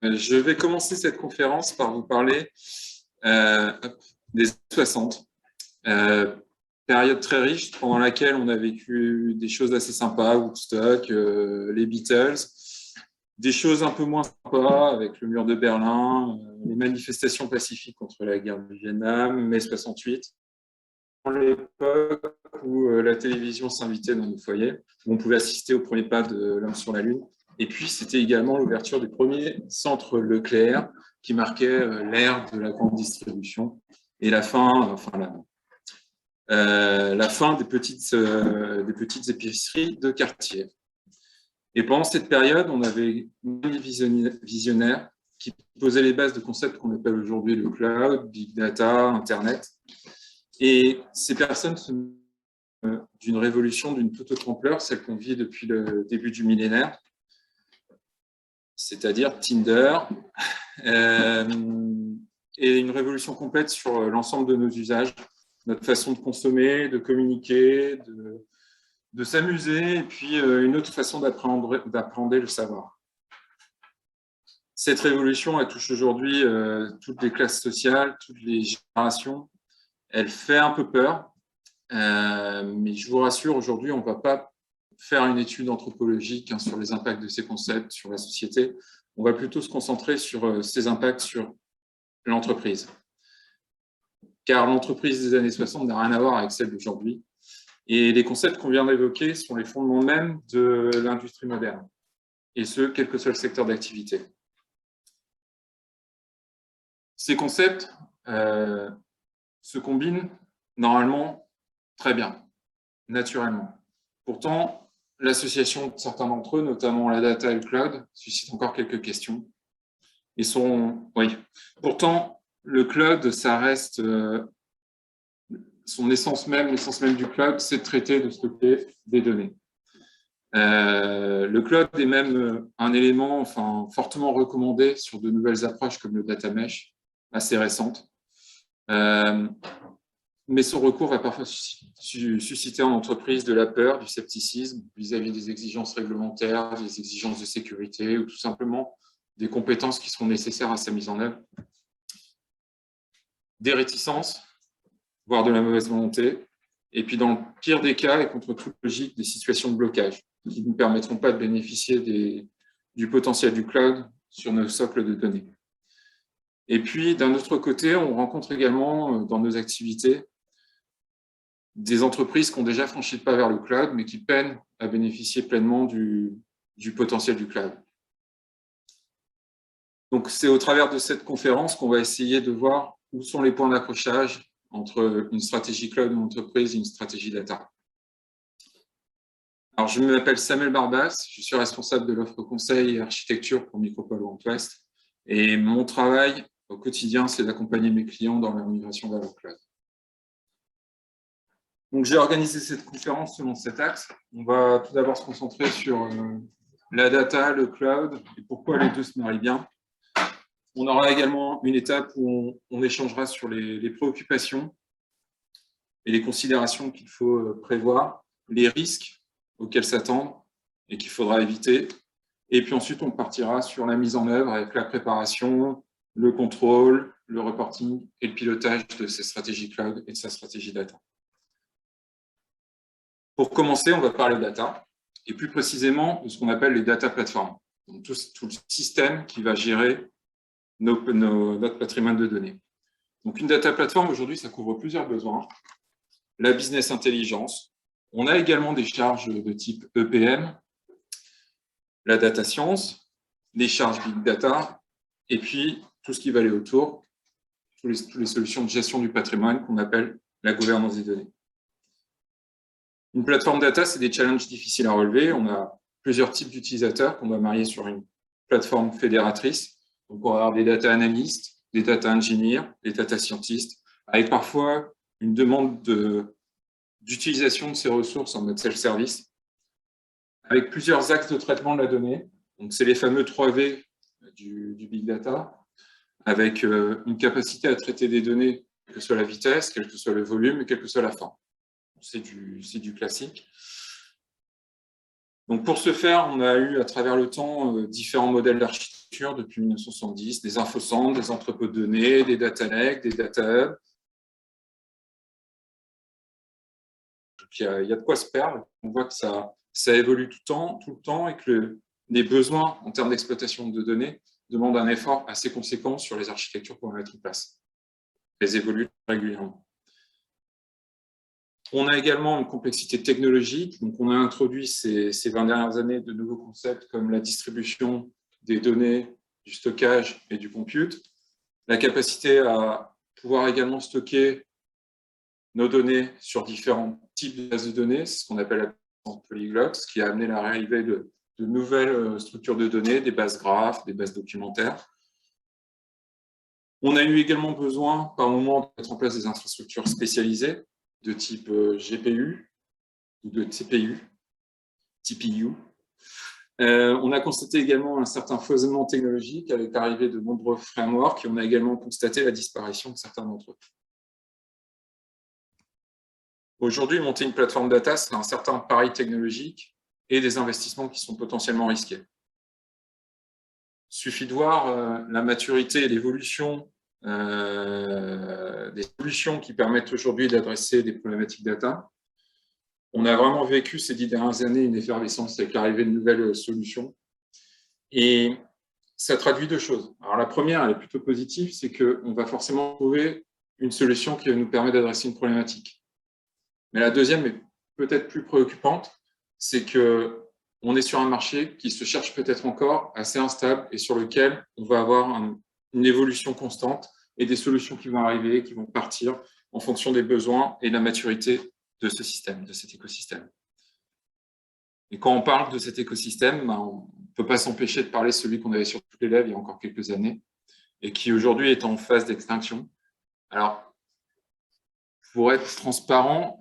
Je vais commencer cette conférence par vous parler des années 60, période très riche pendant laquelle on a vécu des choses assez sympas, Woodstock, les Beatles, des choses un peu moins sympas avec le mur de Berlin, les manifestations pacifiques contre la guerre du Vietnam, mai 68, l'époque où la télévision s'invitait dans nos foyers, où on pouvait assister au premier pas de l'homme sur la Lune. Et puis, c'était également l'ouverture du premier centre Leclerc qui marquait l'ère de la grande distribution et la fin, la fin des petites épiceries de quartier. Et pendant cette période, on avait des visionnaires qui posaient les bases de concepts qu'on appelle aujourd'hui le cloud, big data, Internet. Et ces personnes sont d'une révolution d'une toute autre ampleur, celle qu'on vit depuis le début du millénaire, c'est-à-dire Tinder, et une révolution complète sur l'ensemble de nos usages, notre façon de consommer, de communiquer, de s'amuser, et puis une autre façon d'appréhender le savoir. Cette révolution, elle touche aujourd'hui toutes les classes sociales, toutes les générations. Elle fait un peu peur, mais je vous rassure, aujourd'hui, on ne va pas faire une étude anthropologique sur les impacts de ces concepts sur la société. On va plutôt se concentrer sur ces impacts sur l'entreprise. Car l'entreprise des années 60 n'a rien à voir avec celle d'aujourd'hui. Et les concepts qu'on vient d'évoquer sont les fondements même de l'industrie moderne, et ce, quel que soit le secteur d'activité. Ces concepts se combinent normalement très bien, naturellement. Pourtant, l'association de certains d'entre eux, notamment la data et le cloud, suscite encore quelques questions. Pourtant, le cloud, ça reste son essence même du cloud, c'est de traiter, de stocker des données. Le cloud est même un élément fortement recommandé sur de nouvelles approches comme le data mesh, assez récentes. Mais son recours va parfois susciter en entreprise de la peur, du scepticisme vis-à-vis des exigences réglementaires, des exigences de sécurité ou tout simplement des compétences qui seront nécessaires à sa mise en œuvre. Des réticences, voire de la mauvaise volonté, et puis dans le pire des cas et contre toute logique, des situations de blocage qui ne permettront pas de bénéficier du potentiel du cloud sur nos socles de données. Et puis, d'un autre côté, on rencontre également dans nos activités des entreprises qui ont déjà franchi le pas vers le cloud, mais qui peinent à bénéficier pleinement du potentiel du cloud. Donc, c'est au travers de cette conférence qu'on va essayer de voir où sont les points d'accrochage entre une stratégie cloud d'une entreprise et une stratégie data. Alors, je m'appelle Samuel Barbas, je suis responsable de l'offre conseil et architecture pour Micropole Grand Ouest, et mon travail au quotidien, c'est d'accompagner mes clients dans leur migration vers le cloud. Donc, j'ai organisé cette conférence selon cet axe. On va tout d'abord se concentrer sur la data, le cloud, et pourquoi les deux se marient bien. On aura également une étape où on échangera sur les préoccupations et les considérations qu'il faut prévoir, les risques auxquels s'attendre et qu'il faudra éviter. Et puis ensuite, on partira sur la mise en œuvre avec la préparation, le contrôle, le reporting et le pilotage de ces stratégies cloud et de sa stratégie data. Pour commencer, on va parler data, et plus précisément de ce qu'on appelle les data platforms, donc tout le système qui va gérer notre patrimoine de données. Donc une data platform, aujourd'hui, ça couvre plusieurs besoins. La business intelligence, on a également des charges de type EPM, la data science, les charges big data, et puis tout ce qui va aller autour, toutes les solutions de gestion du patrimoine qu'on appelle la gouvernance des données. Une plateforme data, c'est des challenges difficiles à relever. On a plusieurs types d'utilisateurs qu'on doit marier sur une plateforme fédératrice. Donc, on va avoir des data analystes, des data engineers, des data scientists, avec parfois une demande d'utilisation de ces ressources en mode self-service, avec plusieurs axes de traitement de la donnée. Donc, c'est les fameux 3V du big data, avec une capacité à traiter des données, quelle que soit la vitesse, quel que soit le volume et quelle que soit la forme. C'est du classique. Donc, pour ce faire, on a eu à travers le temps différents modèles d'architecture depuis 1970, des infocentres, des entrepôts de données, des data lakes, des data hubs. Donc, il y a de quoi se perdre. On voit que ça évolue tout le temps et que les besoins en termes d'exploitation de données demandent un effort assez conséquent sur les architectures qu'on va mettre en place. Elles évoluent régulièrement. On a également une complexité technologique. Donc, on a introduit ces 20 dernières années de nouveaux concepts comme la distribution des données, du stockage et du compute. La capacité à pouvoir également stocker nos données sur différents types de bases de données, c'est ce qu'on appelle la puissance polyglotte, ce qui a amené l'arrivée de nouvelles structures de données, des bases graphes, des bases documentaires. On a eu également besoin, par moment, de mettre en place des infrastructures spécialisées de type GPU ou de TPU. On a constaté également un certain foisonnement technologique avec l'arrivée de nombreux frameworks et on a également constaté la disparition de certains d'entre eux. Aujourd'hui, monter une plateforme data, c'est un certain pari technologique et des investissements qui sont potentiellement risqués. Il suffit de voir la maturité et l'évolution des solutions qui permettent aujourd'hui d'adresser des problématiques data. On a vraiment vécu ces 10 dernières années une effervescence avec l'arrivée de nouvelles solutions. Et ça traduit deux choses. Alors la première, elle est plutôt positive, c'est qu'on va forcément trouver une solution qui va nous permettre d'adresser une problématique. Mais la deuxième est peut-être plus préoccupante, c'est qu'on est sur un marché qui se cherche peut-être encore assez instable et sur lequel on va avoir une évolution constante et des solutions qui vont arriver, qui vont partir en fonction des besoins et de la maturité de ce système, de cet écosystème. Et quand on parle de cet écosystème, on ne peut pas s'empêcher de parler de celui qu'on avait sur toutes les lèvres il y a encore quelques années et qui aujourd'hui est en phase d'extinction. Alors, pour être transparent,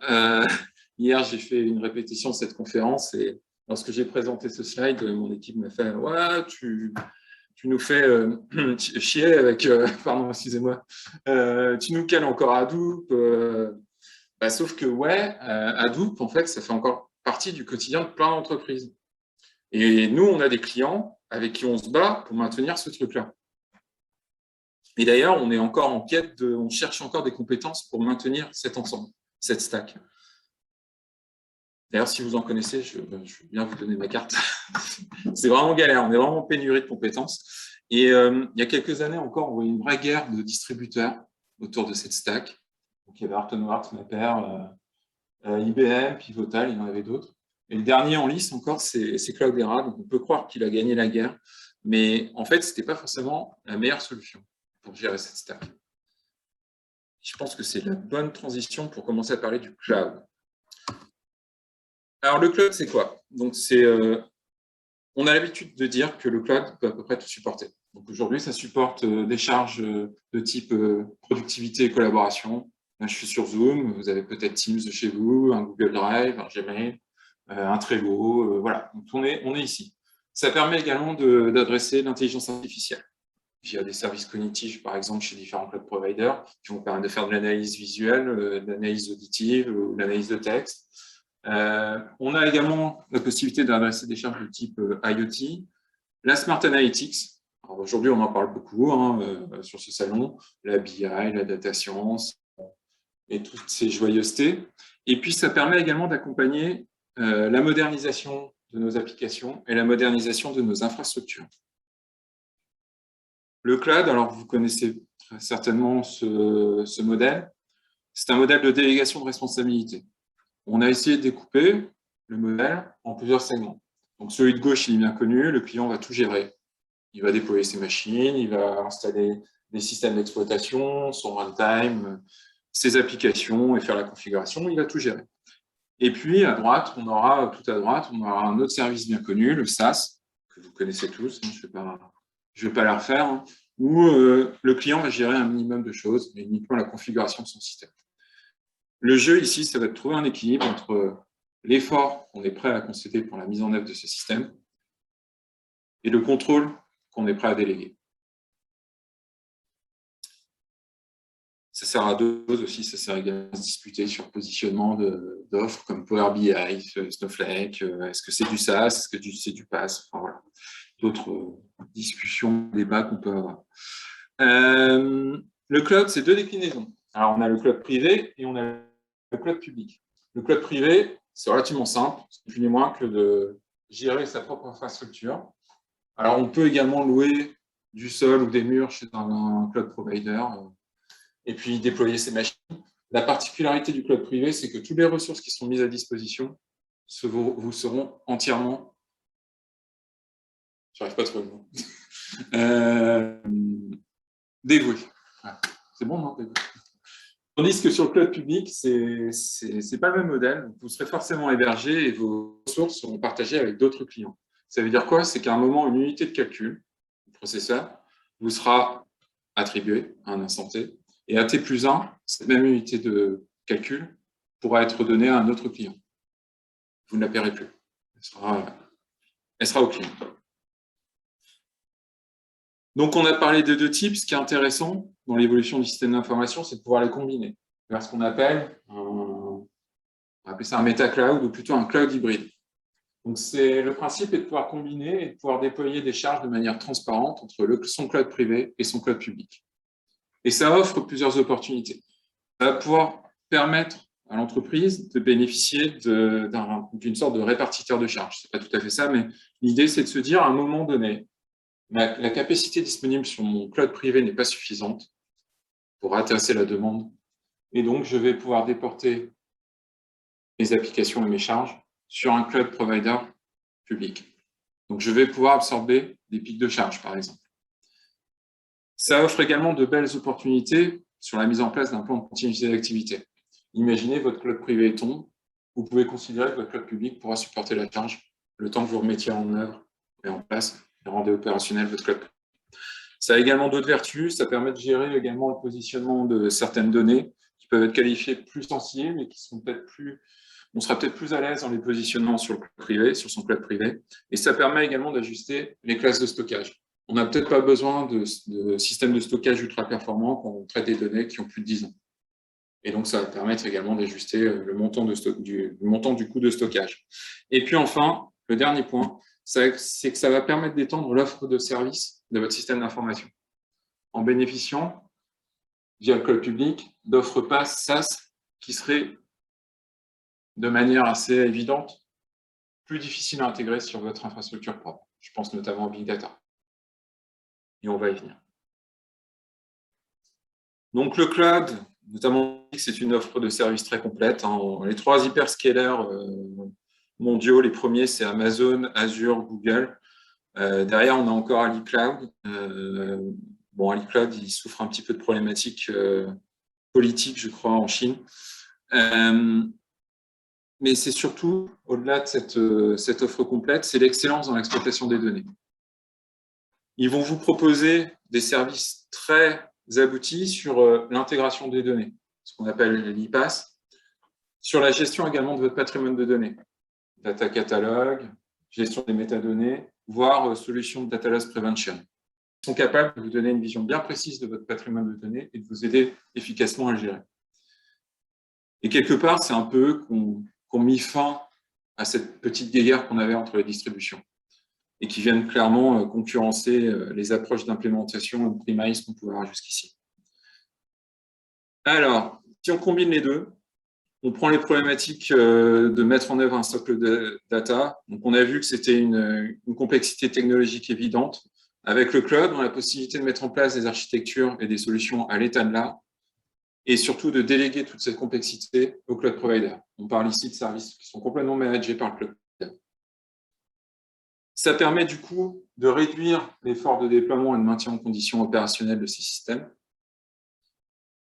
hier j'ai fait une répétition de cette conférence et lorsque j'ai présenté ce slide, mon équipe m'a fait « Ouais, tu nous fais chier avec… pardon, excusez-moi. Tu nous cales encore Hadoop. » Sauf que, Hadoop, en fait, ça fait encore partie du quotidien de plein d'entreprises. Et nous, on a des clients avec qui on se bat pour maintenir ce truc-là. Et d'ailleurs, on est encore en quête on cherche encore des compétences pour maintenir cet ensemble, cette stack. D'ailleurs, si vous en connaissez, je veux bien vous donner ma carte. C'est vraiment galère, on est vraiment en pénurie de compétences. Et il y a quelques années encore, on voyait une vraie guerre de distributeurs autour de cette stack. Donc, il y avait Hortonworks, Mapper, IBM, Pivotal, il y en avait d'autres. Et le dernier en lice encore, c'est Cloudera. Donc, on peut croire qu'il a gagné la guerre. Mais en fait, ce n'était pas forcément la meilleure solution pour gérer cette stack. Je pense que c'est la bonne transition pour commencer à parler du cloud. Alors, le cloud, c'est quoi? Donc, on a l'habitude de dire que le cloud peut à peu près tout supporter. Donc, aujourd'hui, ça supporte des charges de type productivité et collaboration. Là, je suis sur Zoom, vous avez peut-être Teams de chez vous, un Google Drive, un Gmail, un Trello, voilà. Donc, on est ici. Ça permet également d'adresser l'intelligence artificielle via des services cognitifs, par exemple, chez différents cloud providers, qui vont permettre de faire de l'analyse visuelle, de l'analyse auditive ou de l'analyse de texte. On a également la possibilité d'adresser des charges de type IoT, la Smart Analytics. Aujourd'hui, on en parle beaucoup sur ce salon, la BI, la data science et toutes ces joyeusetés. Et puis, ça permet également d'accompagner la modernisation de nos applications et la modernisation de nos infrastructures. Le cloud, alors vous connaissez très certainement ce modèle, c'est un modèle de délégation de responsabilité. On a essayé de découper le modèle en plusieurs segments. Donc celui de gauche, il est bien connu, le client va tout gérer. Il va déployer ses machines, il va installer des systèmes d'exploitation, son runtime, ses applications et faire la configuration, il va tout gérer. Et puis à droite, tout à droite, on aura un autre service bien connu, le SaaS, que vous connaissez tous, je ne vais pas la refaire, où le client va gérer un minimum de choses, mais uniquement la configuration de son système. Le jeu ici, ça va être de trouver un équilibre entre l'effort qu'on est prêt à concéder pour la mise en œuvre de ce système et le contrôle qu'on est prêt à déléguer. Ça sert à d'autres choses aussi, ça sert également à se disputer sur le positionnement d'offres comme Power BI, Snowflake, est-ce que c'est du SaaS, est-ce que c'est du PaaS, enfin, voilà. D'autres discussions, débats qu'on peut avoir. Le cloud, c'est deux déclinaisons. Alors, on a le cloud privé et on a le cloud public. Le cloud privé, c'est relativement simple, c'est plus ni moins que de gérer sa propre infrastructure. Alors, on peut également louer du sol ou des murs chez un cloud provider et puis déployer ces machines. La particularité du cloud privé, c'est que toutes les ressources qui sont mises à disposition vous seront entièrement... J'arrive pas à trouver le mot. Dévouées. C'est bon, non? Dévouées. Tandis que sur le cloud public, c'est pas le même modèle. Vous serez forcément hébergé et vos ressources seront partagées avec d'autres clients. Ça veut dire quoi? C'est qu'à un moment, une unité de calcul, le processeur, vous sera attribuée à un instant T. Et à T+1, cette même unité de calcul pourra être donnée à un autre client. Vous ne la paierez plus. Elle sera au client. Donc, on a parlé de deux types. Ce qui est intéressant dans l'évolution du système d'information, c'est de pouvoir les combiner vers ce qu'on appelle on va appeler ça un métacloud ou plutôt un cloud hybride. Donc, le principe est de pouvoir combiner et de pouvoir déployer des charges de manière transparente entre son cloud privé et son cloud public. Et ça offre plusieurs opportunités. Ça va pouvoir permettre à l'entreprise de bénéficier d'une sorte de répartiteur de charges. Ce n'est pas tout à fait ça, mais l'idée, c'est de se dire à un moment donné, la capacité disponible sur mon cloud privé n'est pas suffisante pour intéresser la demande. Et donc, je vais pouvoir déporter mes applications et mes charges sur un cloud provider public. Donc, je vais pouvoir absorber des pics de charge, par exemple. Ça offre également de belles opportunités sur la mise en place d'un plan de continuité d'activité. Imaginez votre cloud privé tombe, vous pouvez considérer que votre cloud public pourra supporter la charge le temps que vous remettiez en œuvre et en place et rendez opérationnel votre cloud. Ça a également d'autres vertus, ça permet de gérer également le positionnement de certaines données qui peuvent être qualifiées plus sensibles et qui sont peut-être plus... On sera peut-être plus à l'aise dans les positionnements sur le cloud privé, sur son cloud privé. Et ça permet également d'ajuster les classes de stockage. On n'a peut-être pas besoin de systèmes de stockage ultra performants quand on traite des données qui ont plus de 10 ans. Et donc, ça va permettre également d'ajuster le montant du coût de stockage. Et puis enfin, le dernier point, c'est que ça va permettre d'étendre l'offre de service de votre système d'information en bénéficiant, via le cloud public, d'offres PaaS, SaaS, qui seraient de manière assez évidente plus difficiles à intégrer sur votre infrastructure propre. Je pense notamment au Big Data. Et on va y venir. Donc, le cloud, notamment, c'est une offre de services très complète. Les trois hyperscalers mondiaux, les premiers, c'est Amazon, Azure, Google. Derrière, on a encore AliCloud. AliCloud, il souffre un petit peu de problématiques politiques, je crois, en Chine. Mais c'est surtout, au-delà de cette offre complète, c'est l'excellence dans l'exploitation des données. Ils vont vous proposer des services très aboutis sur l'intégration des données, ce qu'on appelle l'IPaaS, sur la gestion également de votre patrimoine de données, data catalog, gestion des métadonnées, voire solution de data loss prevention. Ils sont capables de vous donner une vision bien précise de votre patrimoine de données et de vous aider efficacement à le gérer. Et quelque part, c'est un peu eux qu'on mis fin à cette petite guéguerre qu'on avait entre les distributions et qui viennent clairement concurrencer les approches d'implémentation on-premise qu'on pouvait avoir jusqu'ici. Alors, si on combine les deux, on prend les problématiques de mettre en œuvre un socle de data. Donc, on a vu que c'était une complexité technologique évidente. Avec le cloud, on a la possibilité de mettre en place des architectures et des solutions à l'état de l'art et surtout de déléguer toute cette complexité au cloud provider. On parle ici de services qui sont complètement managés par le cloud provider. Ça permet du coup de réduire l'effort de déploiement et de maintien en condition opérationnelle de ces systèmes.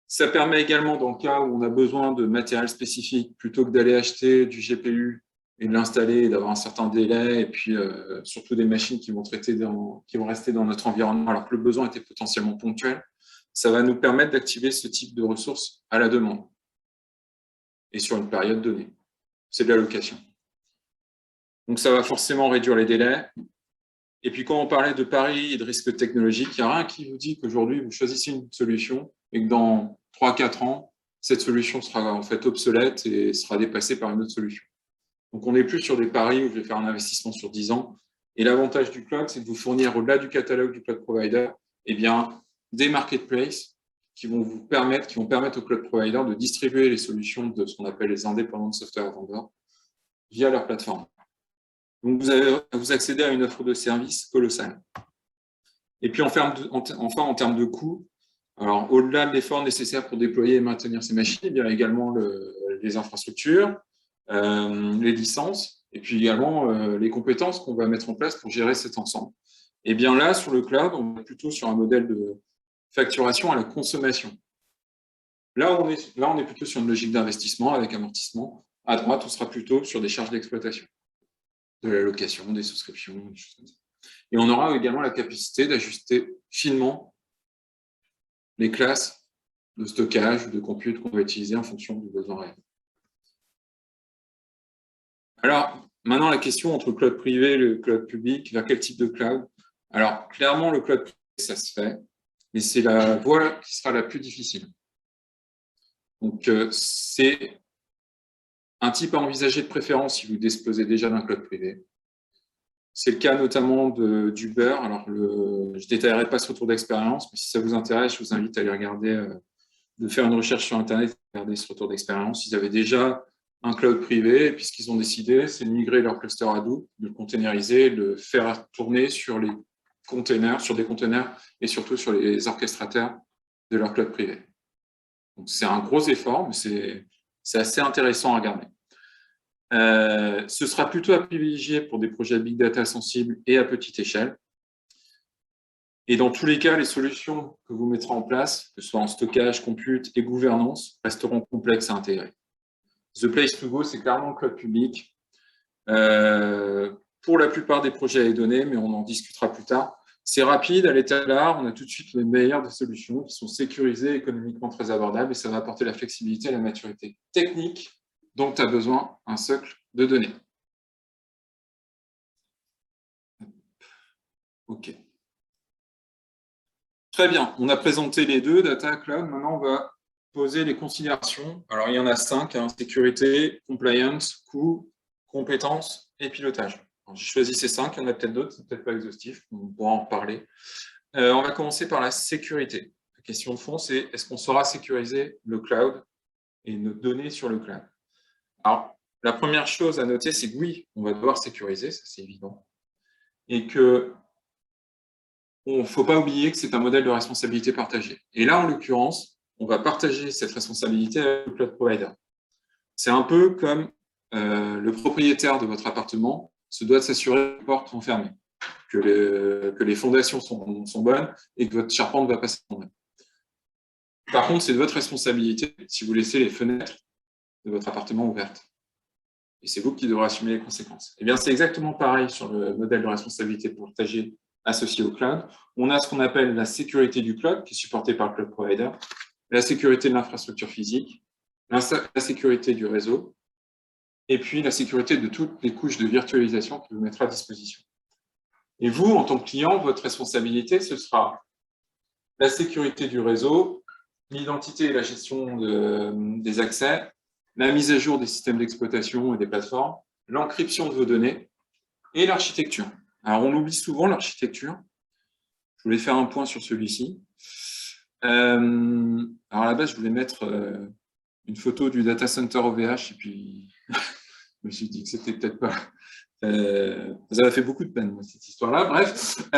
Ça permet également, dans le cas où on a besoin de matériel spécifique, plutôt que d'aller acheter du GPU et de l'installer et d'avoir un certain délai, et puis surtout des machines qui vont rester dans notre environnement alors que le besoin était potentiellement ponctuel, ça va nous permettre d'activer ce type de ressources à la demande et sur une période donnée. C'est de la location. Donc, ça va forcément réduire les délais. Et puis, quand on parlait de paris et de risques technologiques, il n'y a rien qui vous dit qu'aujourd'hui, vous choisissez une solution et que dans 3-4 ans, cette solution sera en fait obsolète et sera dépassée par une autre solution. Donc, on n'est plus sur des paris où je vais faire un investissement sur 10 ans. Et l'avantage du cloud, c'est de vous fournir, au-delà du catalogue du cloud provider, eh bien, des marketplaces qui vont permettre au cloud provider de distribuer les solutions de ce qu'on appelle les indépendants software vendors via leur plateforme. Donc, vous accédez à une offre de service colossale. Et puis, enfin, en termes de coûts, alors, au-delà de l'effort nécessaire pour déployer et maintenir ces machines, il y a également les infrastructures, les licences, et puis également les compétences qu'on va mettre en place pour gérer cet ensemble. Et bien là, sur le cloud, on est plutôt sur un modèle de facturation à la consommation. Là, on est plutôt sur une logique d'investissement avec amortissement. À droite, on sera plutôt sur des charges d'exploitation, de la location, des souscriptions, des choses comme ça. Et on aura également la capacité d'ajuster finement les classes de stockage ou de compute qu'on va utiliser en fonction du besoin réel. Alors, maintenant, la question entre le cloud privé et le cloud public, vers quel type de cloud? Alors, clairement, le cloud privé, ça se fait, mais c'est la voie qui sera la plus difficile. Donc, c'est un type à envisager de préférence si vous disposez déjà d'un cloud privé. C'est le cas notamment d'Uber. Alors, je ne détaillerai pas ce retour d'expérience, mais si ça vous intéresse, je vous invite à aller regarder, de faire une recherche sur Internet et regarder ce retour d'expérience. Ils avaient déjà un cloud privé, et puis ce qu'ils ont décidé, c'est de migrer leur cluster Hadoop, de le containeriser, de le faire tourner sur les containers, sur des containers, et surtout sur les orchestrateurs de leur cloud privé. Donc, c'est un gros effort, mais c'est assez intéressant à regarder. Ce sera plutôt à privilégier pour des projets big data sensibles et à petite échelle. Et dans tous les cas, les solutions que vous mettrez en place, que ce soit en stockage, compute et gouvernance, resteront complexes à intégrer. The place to go, c'est clairement le cloud public. Pour la plupart des projets et données, mais on en discutera plus tard. C'est rapide, à l'état de l'art, on a tout de suite les meilleures des solutions qui sont sécurisées, économiquement très abordables, et ça va apporter la flexibilité et la maturité technique dont a besoin un socle de données. OK. Très bien, on a présenté les deux, data, cloud. Maintenant, on va poser les considérations. Alors, il y en a 5, hein, sécurité, compliance, coût, compétences et pilotage. J'ai choisi ces 5, il y en a peut-être d'autres, c'est peut-être pas exhaustif, on pourra en reparler. On va commencer par la sécurité. La question de fond, c'est est-ce qu'on saura sécuriser le cloud et nos données sur le cloud? Alors, la première chose à noter, c'est que oui, on va devoir sécuriser, ça c'est évident, et que il ne faut pas oublier que c'est un modèle de responsabilité partagée. Et là, en l'occurrence, on va partager cette responsabilité avec le cloud provider. C'est un peu comme le propriétaire de votre appartement se doit s'assurer que les portes sont fermées, que les fondations sont bonnes et que votre charpente ne va pas s'effondrer. Par contre, c'est de votre responsabilité si vous laissez les fenêtres de votre appartement ouvertes. Et c'est vous qui devrez assumer les conséquences. Eh bien, c'est exactement pareil sur le modèle de responsabilité partagée associé au cloud. On a ce qu'on appelle la sécurité du cloud, qui est supportée par le cloud provider, la sécurité de l'infrastructure physique, la sécurité du réseau, et puis la sécurité de toutes les couches de virtualisation qu'il vous mettra à disposition. Et vous, en tant que client, votre responsabilité, ce sera la sécurité du réseau, l'identité et la gestion des accès, la mise à jour des systèmes d'exploitation et des plateformes, l'encryption de vos données et l'architecture. Alors, on oublie souvent l'architecture. Je voulais faire un point sur celui-ci. Alors, à la base, je voulais mettre une photo du data center OVH et puis je me suis dit que c'était peut-être pas... ça m'a fait beaucoup de peine, cette histoire-là. Bref,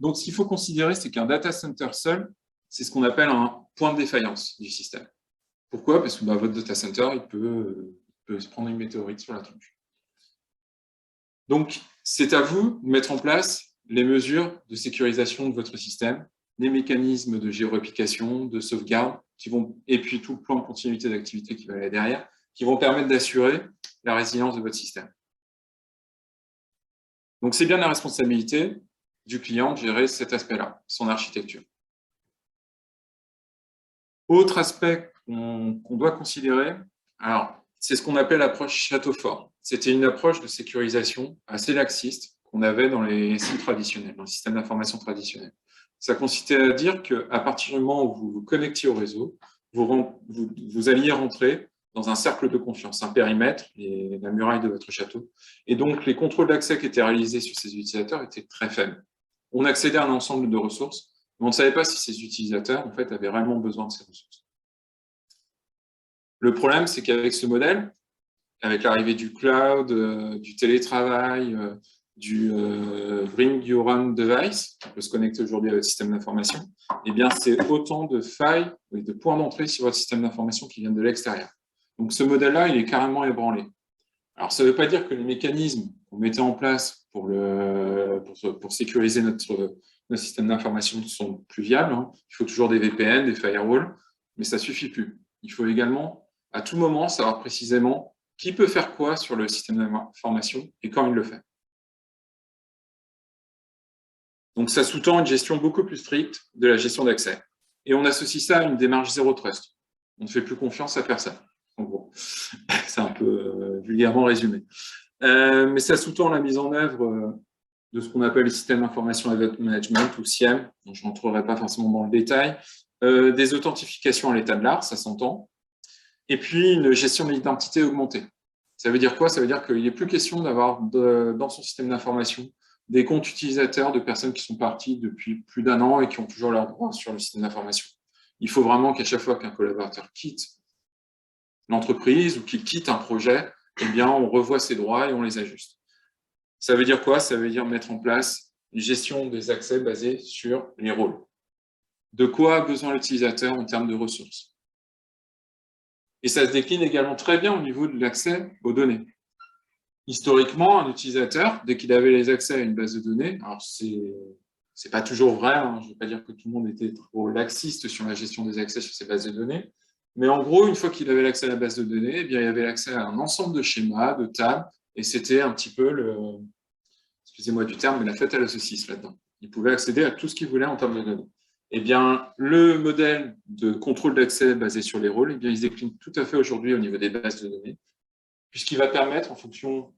donc ce qu'il faut considérer, c'est qu'un data center seul, c'est ce qu'on appelle un point de défaillance du système. Pourquoi? Parce que votre data center, il peut se prendre une météorite sur la tronche. Donc, c'est à vous de mettre en place les mesures de sécurisation de votre système, les mécanismes de géoréplication, de sauvegarde, et puis tout le plan de continuité d'activité qui va aller derrière, qui vont permettre d'assurer la résilience de votre système. Donc, c'est bien la responsabilité du client de gérer cet aspect-là, son architecture. Autre aspect qu'on doit considérer, alors, c'est ce qu'on appelle l'approche château fort. C'était une approche de sécurisation assez laxiste qu'on avait dans les SIM traditionnels, dans les systèmes d'information traditionnels. Ça consistait à dire qu'à partir du moment où vous vous connectiez au réseau, vous alliez rentrer dans un cercle de confiance, un périmètre, la muraille de votre château. Et donc, les contrôles d'accès qui étaient réalisés sur ces utilisateurs étaient très faibles. On accédait à un ensemble de ressources, mais on ne savait pas si ces utilisateurs, en fait, avaient réellement besoin de ces ressources. Le problème, c'est qu'avec ce modèle, avec l'arrivée du cloud, du télétravail, du Bring Your Own Device, qui peut se connecter aujourd'hui à votre système d'information, eh bien, c'est autant de failles et de points d'entrée sur votre système d'information qui viennent de l'extérieur. Donc, ce modèle-là, il est carrément ébranlé. Alors, ça ne veut pas dire que les mécanismes qu'on mettait en place pour sécuriser notre système d'information sont plus viables. Hein. Il faut toujours des VPN, des firewalls, mais ça ne suffit plus. Il faut également, à tout moment, savoir précisément qui peut faire quoi sur le système d'information et quand il le fait. Donc, ça sous-tend une gestion beaucoup plus stricte de la gestion d'accès. Et on associe ça à une démarche zéro trust. On ne fait plus confiance à personne. En gros, c'est un peu vulgairement résumé. Mais ça sous-tend la mise en œuvre de ce qu'on appelle le système d'information asset management, ou SIEM, dont je n'entrerai pas forcément dans le détail, des authentifications à l'état de l'art, ça s'entend, et puis une gestion de l'identité augmentée. Ça veut dire quoi? Ça veut dire qu'il n'est plus question d'avoir dans son système d'information des comptes utilisateurs de personnes qui sont parties depuis plus d'un an et qui ont toujours leurs droits sur le système d'information. Il faut vraiment qu'à chaque fois qu'un collaborateur quitte l'entreprise ou qu'il quitte un projet, eh bien, on revoit ses droits et on les ajuste. Ça veut dire quoi? Ça veut dire mettre en place une gestion des accès basée sur les rôles. De quoi a besoin l'utilisateur en termes de ressources? Et ça se décline également très bien au niveau de l'accès aux données. Historiquement, un utilisateur, dès qu'il avait les accès à une base de données, alors c'est pas toujours vrai, hein, je ne veux pas dire que tout le monde était trop laxiste sur la gestion des accès sur ces bases de données, mais en gros, une fois qu'il avait l'accès à la base de données, eh bien, il avait l'accès à un ensemble de schémas, de tables, et c'était un petit peu excusez-moi du terme, mais la fête à la saucisse là-dedans. Il pouvait accéder à tout ce qu'il voulait en termes de données. Eh bien, le modèle de contrôle d'accès basé sur les rôles, eh bien, il se décline tout à fait aujourd'hui au niveau des bases de données, puisqu'il va permettre, en fonction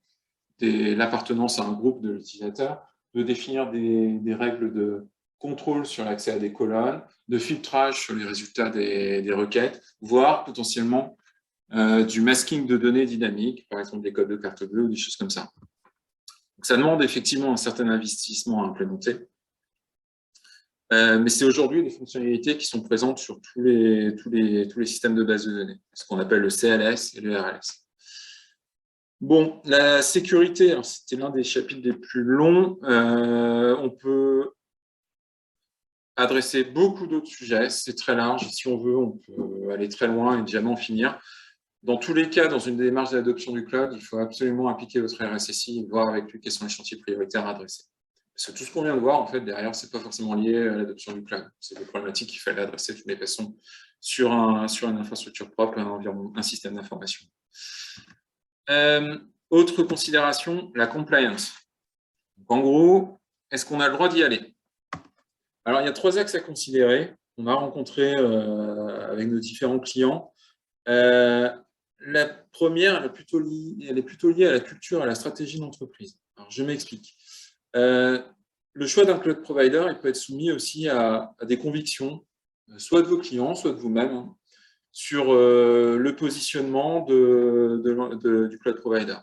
de l'appartenance à un groupe de l'utilisateur, de définir des règles de contrôle sur l'accès à des colonnes, de filtrage sur les résultats des requêtes, voire potentiellement du masking de données dynamiques, par exemple des codes de carte bleue ou des choses comme ça. Donc, ça demande effectivement un certain investissement à implémenter. Mais c'est aujourd'hui des fonctionnalités qui sont présentes sur tous les systèmes de base de données, ce qu'on appelle le CLS et le RLS. Bon, la sécurité, c'était l'un des chapitres les plus longs. On peut adresser beaucoup d'autres sujets, c'est très large. Si on veut, on peut aller très loin et jamais en finir. Dans tous les cas, dans une démarche d'adoption du cloud, il faut absolument impliquer votre RSSI et voir avec lui quels sont les chantiers prioritaires à adresser. Parce que tout ce qu'on vient de voir, en fait, derrière, ce n'est pas forcément lié à l'adoption du cloud. C'est des problématiques qu'il fallait adresser de toutes les façons sur une infrastructure propre, un système d'information. Autre considération, la compliance. Donc, en gros, est-ce qu'on a le droit d'y aller? Alors, il y a 3 axes à considérer. On a rencontré avec nos différents clients. La première, elle est plutôt liée à la culture, à la stratégie d'entreprise. Alors, je m'explique. Le choix d'un cloud provider, il peut être soumis aussi à des convictions, soit de vos clients, soit de vous-même, hein, sur le positionnement du cloud provider.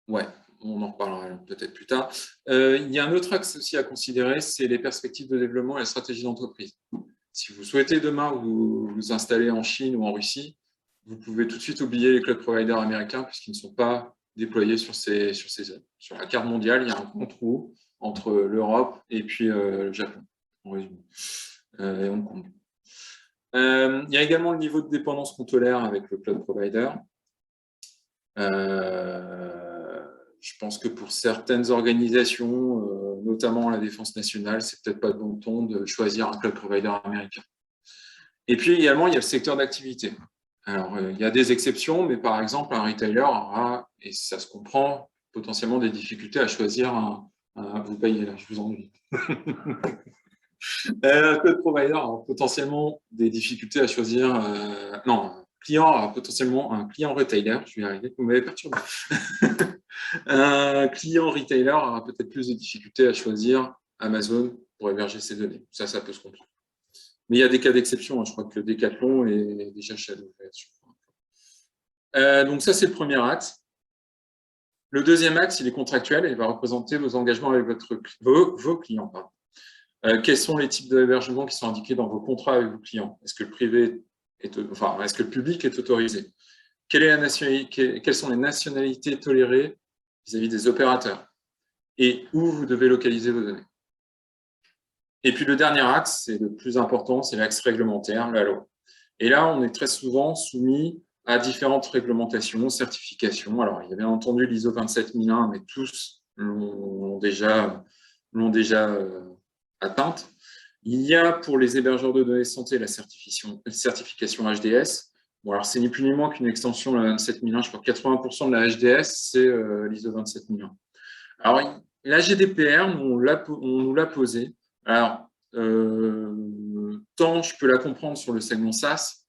Ouais, on en reparlera peut-être plus tard. Il y a un autre axe aussi à considérer, c'est les perspectives de développement et la stratégie d'entreprise. Si vous souhaitez demain vous installer en Chine ou en Russie, vous pouvez tout de suite oublier les cloud providers américains puisqu'ils ne sont pas déployés sur ces zones. Sur la carte mondiale, il y a un grand trou entre l'Europe et puis le Japon, en résumé, et Hong Kong. Il y a également le niveau de dépendance qu'on tolère avec le cloud provider. Je pense que pour certaines organisations, notamment la défense nationale, c'est peut-être pas de bon ton de choisir un cloud provider américain. Et puis également, il y a le secteur d'activité. Alors, il y a des exceptions, mais par exemple, un retailer aura, et ça se comprend, potentiellement des difficultés à choisir vous payez là, je vous ennuie. Un cloud provider aura potentiellement des difficultés à choisir, un client aura potentiellement un client retailer, je vais y arriver, vous m'avez perturbé. Un client retailer aura peut-être plus de difficultés à choisir Amazon pour héberger ces données. Ça peut se comprendre. Mais il y a des cas d'exception. Hein. Je crois que Decathlon est déjà Shadow. Donc ça, c'est le premier axe. Le deuxième axe, il est contractuel et il va représenter vos engagements avec vos clients. Quels sont les types d'hébergement qui sont indiqués dans vos contrats avec vos clients? Est-ce que le est-ce que le public est autorisé? Quelles sont les nationalités tolérées vis-à-vis des opérateurs? Et où vous devez localiser vos données? Et puis le dernier axe, c'est le plus important, c'est l'axe réglementaire, la loi. Et là, on est très souvent soumis à différentes réglementations, certifications. Alors, il y a bien entendu l'ISO 27001, mais tous l'ont déjà atteinte. Il y a pour les hébergeurs de données santé la certification HDS. Bon, alors, c'est ni plus ni moins qu'une extension de la 27001. Je crois que 80% de la HDS, c'est l'ISO 27001. Alors, la GDPR, on nous l'a posée. Alors, tant je peux la comprendre sur le segment SaaS,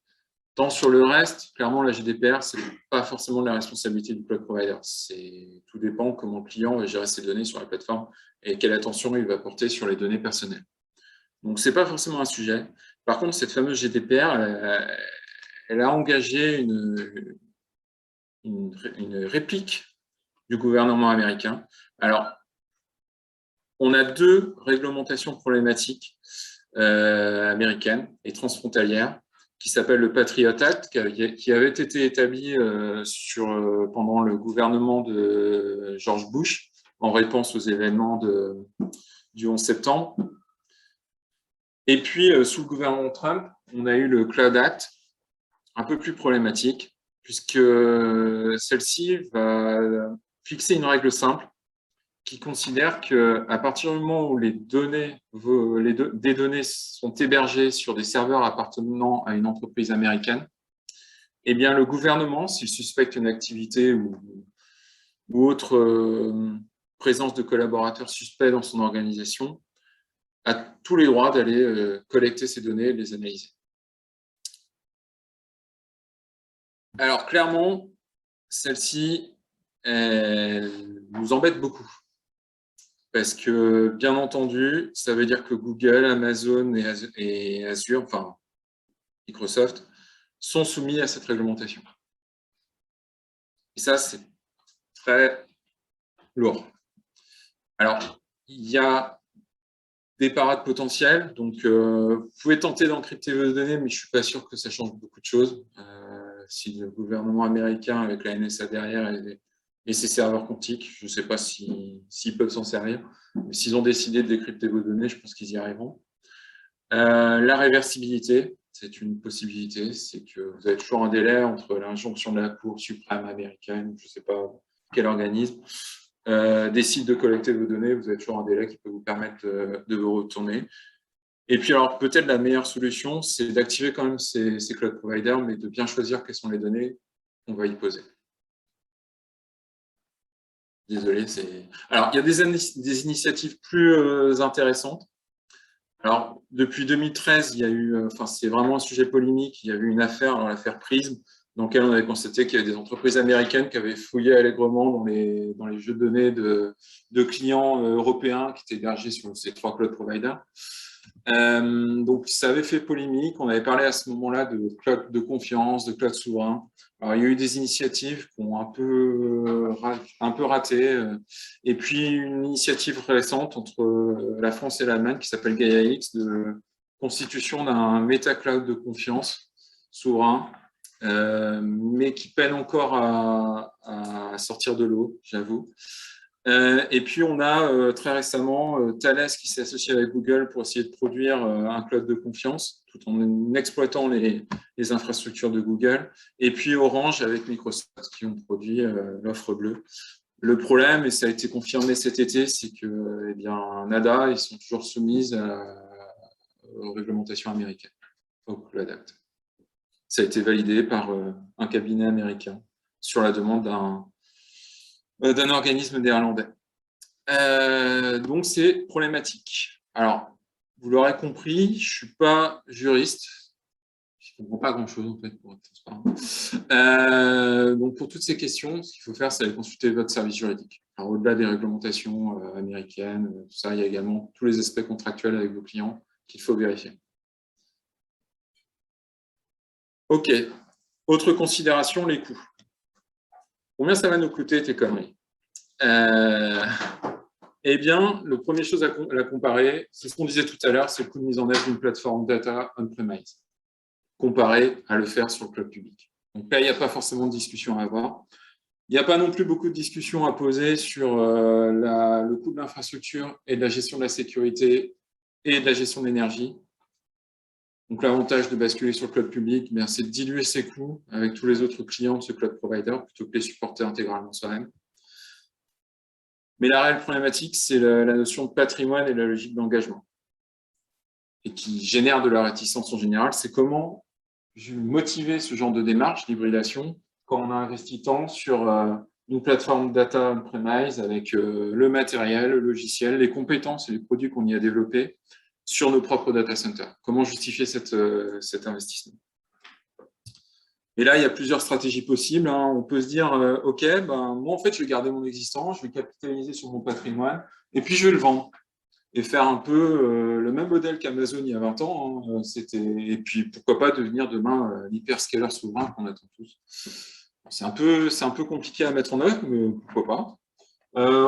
tant sur le reste, clairement, la GDPR, ce n'est pas forcément de la responsabilité du cloud provider. Tout dépend comment le client va gérer ses données sur la plateforme et quelle attention il va porter sur les données personnelles. Donc, ce n'est pas forcément un sujet. Par contre, cette fameuse GDPR, elle a engagé une réplique du gouvernement américain. Alors, on a deux réglementations problématiques américaines et transfrontalières qui s'appelle le Patriot Act, qui avait été établi pendant le gouvernement de George Bush, en réponse aux événements du 11 septembre. Et puis, sous le gouvernement Trump, on a eu le Cloud Act, un peu plus problématique, puisque celle-ci va fixer une règle simple qui considère qu'à partir du moment où des données sont hébergées sur des serveurs appartenant à une entreprise américaine, eh bien, le gouvernement, s'il suspecte une activité ou autre présence de collaborateurs suspects dans son organisation, a tous les droits d'aller collecter ces données et les analyser. Alors, clairement, celle-ci, elle nous embête beaucoup. Parce que, bien entendu, ça veut dire que Google, Amazon et Azure, enfin Microsoft, sont soumis à cette réglementation. Et ça, c'est très lourd. Alors, il y a des parades potentielles. Donc, vous pouvez tenter d'encrypter vos données, mais je ne suis pas sûr que ça change beaucoup de choses. Si le gouvernement américain, avec la NSA derrière, et ses serveurs quantiques, je ne sais pas s'ils peuvent s'en servir. Mais s'ils ont décidé de décrypter vos données, je pense qu'ils y arriveront. La réversibilité, c'est une possibilité. C'est que vous avez toujours un délai entre l'injonction de la Cour suprême américaine, je ne sais pas quel organisme, décide de collecter vos données. Vous avez toujours un délai qui peut vous permettre de vous retourner. Et puis, alors, peut-être la meilleure solution, c'est d'activer quand même ces cloud providers, mais de bien choisir quelles sont les données qu'on va y poser. Désolé, c'est... Alors, il y a des initiatives plus intéressantes. Alors, depuis 2013, il y a eu... Enfin, c'est vraiment un sujet polémique. Il y a eu une affaire, l'affaire Prism, dans laquelle on avait constaté qu'il y avait des entreprises américaines qui avaient fouillé allègrement dans les jeux de données de clients européens qui étaient hébergés sur ces 3 cloud providers. Donc, ça avait fait polémique. On avait parlé à ce moment-là de cloud de confiance, de cloud souverain. Alors, il y a eu des initiatives qui ont un peu raté. Et puis, une initiative récente entre la France et l'Allemagne qui s'appelle Gaia-X, de constitution d'un méta-cloud de confiance souverain, mais qui peine encore à sortir de l'eau, j'avoue. Et puis, on a très récemment Thales qui s'est associé avec Google pour essayer de produire un cloud de confiance tout en exploitant les infrastructures de Google. Et puis, Orange avec Microsoft qui ont produit l'offre bleue. Le problème, et ça a été confirmé cet été, c'est que, eh bien, nada, ils sont toujours soumis aux réglementations américaines, au Cloud Act. Ça a été validé par un cabinet américain sur la demande d'un organisme néerlandais. Donc, c'est problématique. Alors, vous l'aurez compris, je ne suis pas juriste. je ne comprends pas grand-chose, en fait, pour être transparent. Donc, pour toutes ces questions, ce qu'il faut faire, c'est aller consulter votre service juridique. Alors, au-delà des réglementations américaines, tout ça, il y a également tous les aspects contractuels avec vos clients qu'il faut vérifier. OK. Autre considération, les coûts. Combien ça va nous coûter, tes conneries? Eh bien, la première chose à comparer, c'est ce qu'on disait tout à l'heure, c'est le coût de mise en œuvre d'une plateforme data on-premise, comparé à le faire sur le cloud public. Donc là, il n'y a pas forcément de discussion à avoir. Il n'y a pas non plus beaucoup de discussions à poser sur le coût de l'infrastructure et de la gestion de la sécurité et de la gestion de l'énergie. Donc l'avantage de basculer sur le cloud public, c'est de diluer ses coûts avec tous les autres clients de ce cloud provider plutôt que de les supporter intégralement soi-même. Mais la réelle problématique, c'est la notion de patrimoine et la logique d'engagement. Et qui génère de la réticence en général, c'est comment motiver ce genre de démarche d'hybridation quand on a investi tant sur une plateforme data on-premise avec le matériel, le logiciel, les compétences et les produits qu'on y a développés sur nos propres data centers. Comment justifier cet investissement? Et là, il y a plusieurs stratégies possibles. On peut se dire, OK, moi, en fait, je vais garder mon existant, je vais capitaliser sur mon patrimoine, et puis je vais le vendre. Et faire un peu le même modèle qu'Amazon il y a 20 ans. Et puis, pourquoi pas devenir demain l'hyperscaler souverain qu'on attend tous. C'est un peu compliqué à mettre en œuvre, mais pourquoi pas.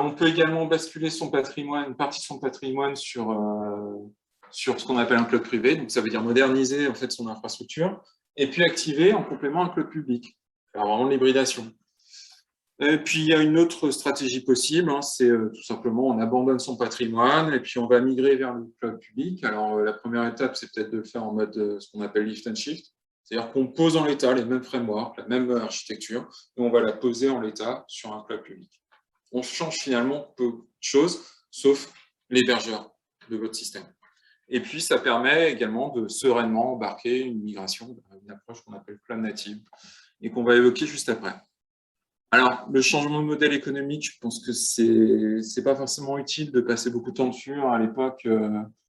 On peut également basculer son patrimoine, une partie de son patrimoine sur ce qu'on appelle un cloud privé. Donc, ça veut dire moderniser en fait, son infrastructure et puis activer en complément un cloud public. Faire vraiment de l'hybridation. Et puis, il y a une autre stratégie possible, c'est tout simplement on abandonne son patrimoine et puis on va migrer vers le cloud public. Alors, la première étape, c'est peut-être de le faire en mode ce qu'on appelle lift and shift, c'est-à-dire qu'on pose en l'état les mêmes frameworks, la même architecture, et on va la poser en l'état sur un cloud public. On change finalement peu de choses, sauf l'hébergeur de votre système. Et puis, ça permet également de sereinement embarquer une migration, une approche qu'on appelle cloud native, et qu'on va évoquer juste après. Alors, le changement de modèle économique, je pense que c'est pas forcément utile de passer beaucoup de temps dessus. À l'époque,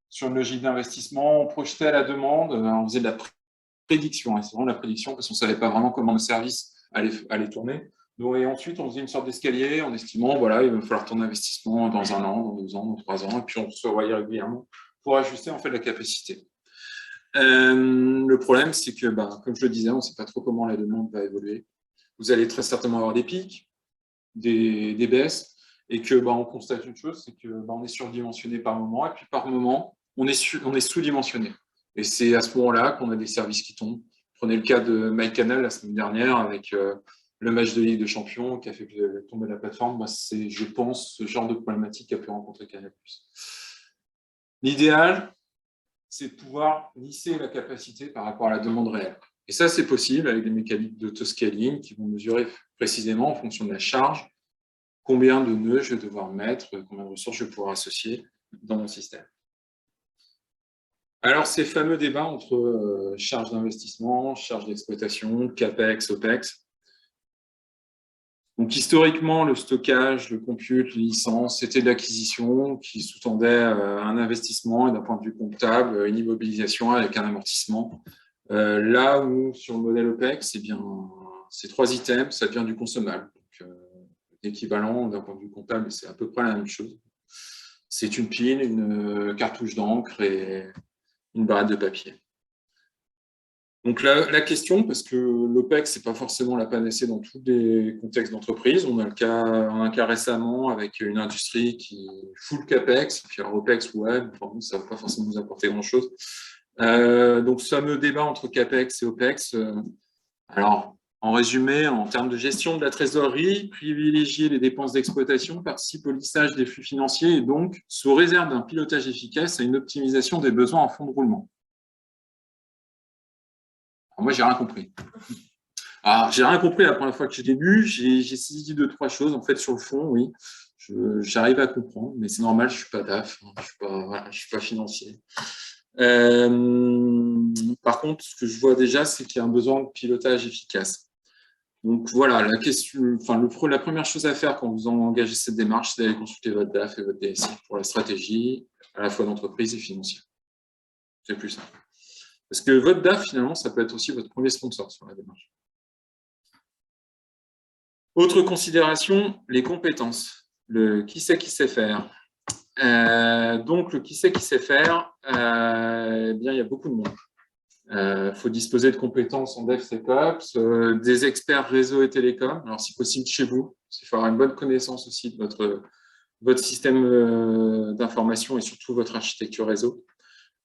sur une logique d'investissement, on projetait à la demande, on faisait de la prédiction. C'est vraiment la prédiction parce qu'on ne savait pas vraiment comment le service allait tourner. Donc, et ensuite, on faisait une sorte d'escalier en estimant, voilà, il va falloir tant d'investissement dans 1 an, dans 2 ans, dans 3 ans, et puis on se revoyait régulièrement pour ajuster en fait la capacité. Le problème, c'est que, comme je le disais, on ne sait pas trop comment la demande va évoluer. Vous allez très certainement avoir des pics, des baisses, et que on constate une chose, c'est que on est surdimensionné par moment, et puis par moment, on est sous-dimensionné. Et c'est à ce moment-là qu'on a des services qui tombent. Prenez le cas de MyCanal la semaine dernière avec le match de Ligue des Champions qui a fait tomber la plateforme. C'est, je pense, ce genre de problématique qu'a pu rencontrer Canal+. L'idéal, c'est de pouvoir lisser la capacité par rapport à la demande réelle. Et ça, c'est possible avec des mécaniques d'autoscaling qui vont mesurer précisément en fonction de la charge combien de nœuds je vais devoir mettre, combien de ressources je vais pouvoir associer dans mon système. Alors, ces fameux débats entre charge d'investissement, charge d'exploitation, CAPEX, OPEX. Donc, historiquement, le stockage, le compute, les licences, c'était de l'acquisition qui sous-tendait un investissement et d'un point de vue comptable, une immobilisation avec un amortissement. Là où, sur le modèle OPEX, ces 3 items, ça devient du consommable. Donc, l'équivalent d'un point de vue comptable, c'est à peu près la même chose. C'est une pile, une cartouche d'encre et une barrette de papier. Donc la question, parce que l'OPEX, ce n'est pas forcément la panacée dans tous les contextes d'entreprise. On a un cas récemment avec une industrie qui est full CAPEX, puis alors OPEX, ouais, ça ne va pas forcément nous apporter grand-chose. Donc, ce fameux débat entre CAPEX et OPEX, alors, en résumé, en termes de gestion de la trésorerie, privilégier les dépenses d'exploitation participe au lissage des flux financiers et donc, sous réserve d'un pilotage efficace, à une optimisation des besoins en fonds de roulement. Alors, moi, j'ai rien compris. Alors, j'ai rien compris la première fois que je l'ai lu. J'ai saisi 2-3 choses. En fait, sur le fond, oui, j'arrive à comprendre, mais c'est normal, je ne suis pas DAF, je suis pas financier. Par contre, ce que je vois déjà, c'est qu'il y a un besoin de pilotage efficace. Donc voilà, la première chose à faire quand vous engagez cette démarche, c'est d'aller consulter votre DAF et votre DSI pour la stratégie, à la fois d'entreprise et financière. C'est plus simple. Parce que votre DAF, finalement, ça peut être aussi votre premier sponsor sur la démarche. Autre considération, les compétences. Le qui sait faire. Donc, le qui sait faire, eh bien, il y a beaucoup de monde. Il faut disposer de compétences en DevSecOps, des experts réseau et télécom, alors si possible chez vous. Il faut avoir une bonne connaissance aussi de votre système d'information et surtout votre architecture réseau.